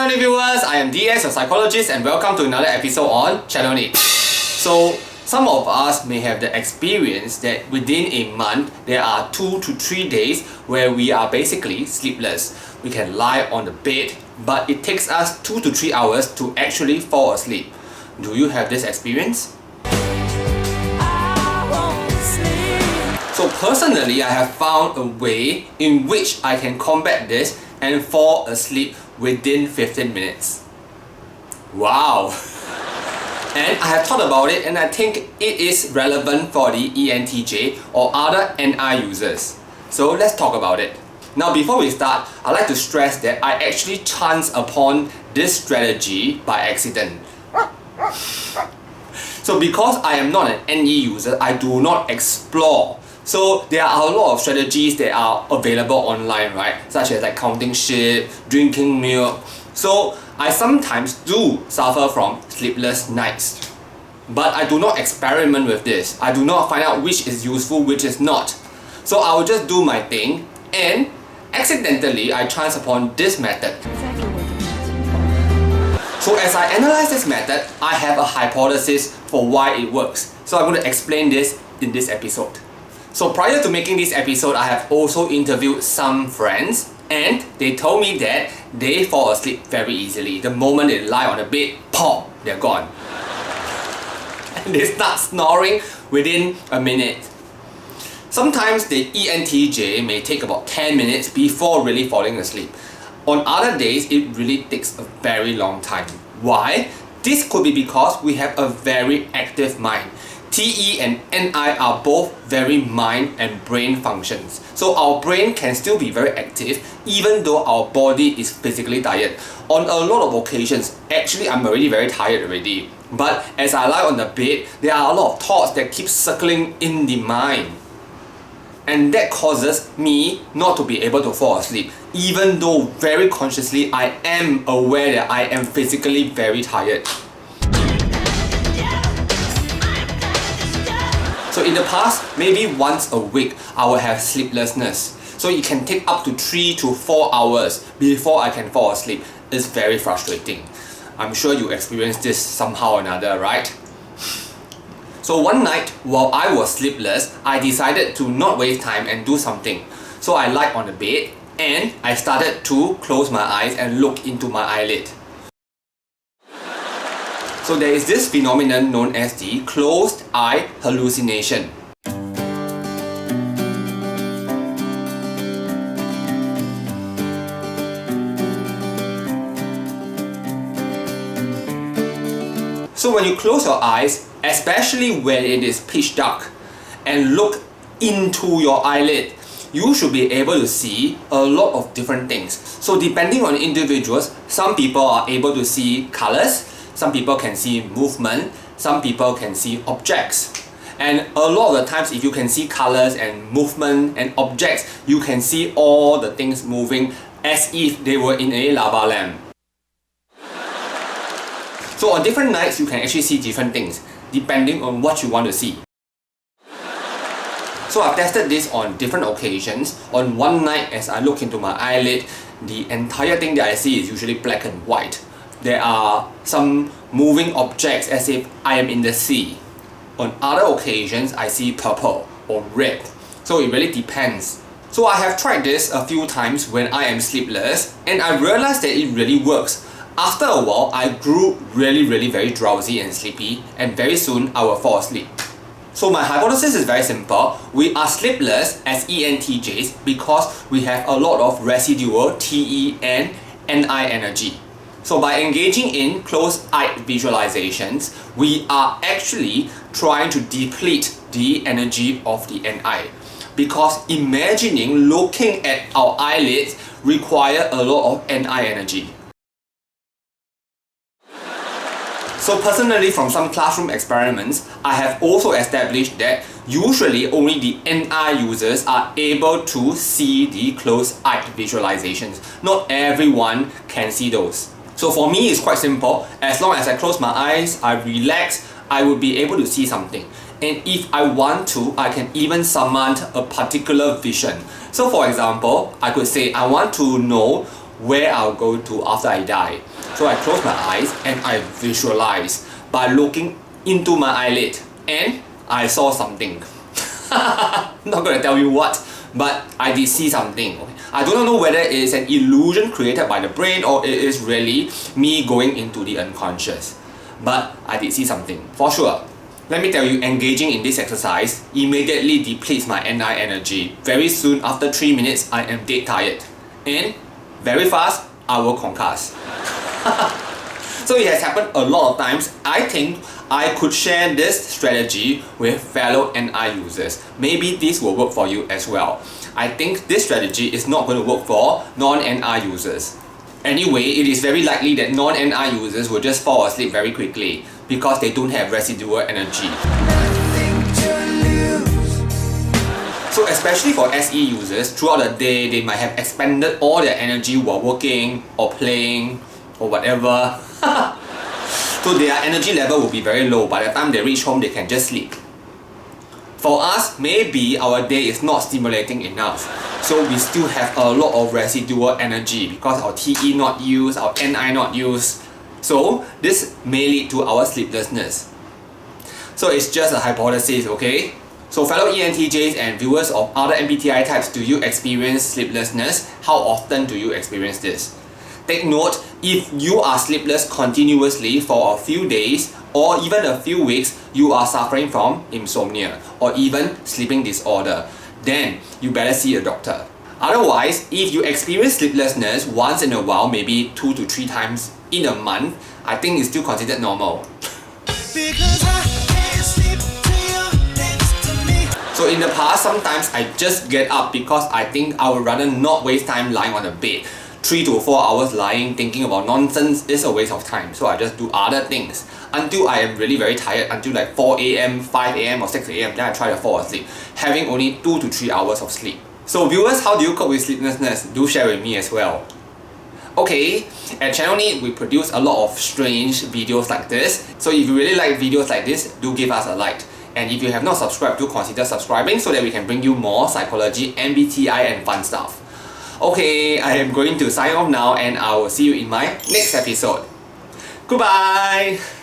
Channel NITT viewers, I am DS, your psychologist, and welcome to another episode on Channel NITT. So, some of us may have the experience that within a month, there are 2 to 3 days where we are basically sleepless. We can lie on the bed, but it takes us 2 to 3 hours to actually fall asleep. Do you have this experience? So personally, I have found a way in which I can combat this and fall asleep within 15 minutes. Wow! And I have thought about it and I think it is relevant for the ENTJ or other NI users. So let's talk about it. Now before we start, I'd like to stress that I actually chanced upon this strategy by accident. So because I am not an NE user, I do not explore. So there are a lot of strategies that are available online, right? Such as like counting sheep, drinking milk. So I sometimes do suffer from sleepless nights. But I do not experiment with this. I do not find out which is useful, which is not. So I will just do my thing and accidentally I chance upon this method. So as I analyze this method, I have a hypothesis for why it works. So I'm going to explain this in this episode. So prior to making this episode, I have also interviewed some friends and they told me that they fall asleep very easily. The moment they lie on the bed, pop, they're gone. And they start snoring within a minute. Sometimes the ENTJ may take about 10 minutes before really falling asleep. On other days, it really takes a very long time. Why? This could be because we have a very active mind. TE and NI are both very mind and brain functions. So our brain can still be very active even though our body is physically tired. On a lot of occasions, actually I'm already very tired already. But as I lie on the bed, there are a lot of thoughts that keep circling in the mind. And that causes me not to be able to fall asleep, even though very consciously I am aware that I am physically very tired. So in the past, maybe once a week, I will have sleeplessness. So it can take up to 3 to 4 hours before I can fall asleep. It's very frustrating. I'm sure you experienced this somehow or another, right? So one night, while I was sleepless, I decided to not waste time and do something. So I lied on the bed and I started to close my eyes and look into my eyelid. So there is this phenomenon known as the closed eye hallucination. So when you close your eyes, especially when it is pitch dark, and look into your eyelid, you should be able to see a lot of different things. So depending on individuals, some people are able to see colors, some people can see movement, some people can see objects. And a lot of the times if you can see colors and movement and objects, you can see all the things moving as if they were in a lava lamp. So on different nights, you can actually see different things depending on what you want to see. So I've tested this on different occasions. On one night, as I look into my eyelid, the entire thing that I see is usually black and white. There are some moving objects as if I am in the sea. On other occasions, I see purple or red. So it really depends. So I have tried this a few times when I am sleepless and I realized that it really works. After a while, I grew really very drowsy and sleepy, and very soon I will fall asleep. So my hypothesis is very simple. We are sleepless as ENTJs because we have a lot of residual TE and NI energy. So by engaging in closed-eyed visualizations, we are actually trying to deplete the energy of the NI. Because imagining looking at our eyelids require a lot of NI energy. So personally, from some classroom experiments, I have also established that usually only the NI users are able to see the closed-eyed visualizations. Not everyone can see those. So for me, it's quite simple. As long as I close my eyes, I relax, I will be able to see something. And if I want to, I can even summon a particular vision. So for example, I could say I want to know where I'll go to after I die. So I close my eyes and I visualize by looking into my eyelid, and I saw something. Not gonna tell you what, but I did see something. Okay? I do not know whether it is an illusion created by the brain or it is really me going into the unconscious. But I did see something, for sure. Let me tell you, engaging in this exercise immediately depletes my NI energy. Very soon, after 3 minutes, I am dead tired. And very fast, I will concuss. So it has happened a lot of times. I think I could share this strategy with fellow NI users. Maybe this will work for you as well. I think this strategy is not going to work for non-NI users. Anyway, it is very likely that non-NI users will just fall asleep very quickly because they don't have residual energy. So especially for SE users, throughout the day, they might have expended all their energy while working or playing or whatever. So their energy level will be very low. By the time they reach home, they can just sleep. For us, maybe our day is not stimulating enough. So we still have a lot of residual energy because our TE not used, our NI not used. So this may lead to our sleeplessness. So it's just a hypothesis, okay? So fellow ENTJs and viewers of other MBTI types, do you experience sleeplessness? How often do you experience this? Take note, if you are sleepless continuously for a few days or even a few weeks, you are suffering from insomnia or even sleeping disorder, then you better see a doctor. Otherwise, if you experience sleeplessness once in a while, maybe 2 to 3 times in a month, I think it's still considered normal. So in the past, sometimes I just get up because I think I would rather not waste time lying on the bed. 3 to 4 hours lying thinking about nonsense is a waste of time, so I just do other things until I am really very tired, until like 4 AM, 5 AM or 6 AM, then I try to fall asleep, having only 2 to 3 hours of sleep. So viewers, how do you cope with sleeplessness? Do share with me as well. Okay, at Channel NITT, we produce a lot of strange videos like this, so if you really like videos like this, do give us a like. And if you have not subscribed, do consider subscribing so that we can bring you more psychology, MBTI and fun stuff. Okay, I am going to sign off now and I will see you in my next episode. Goodbye!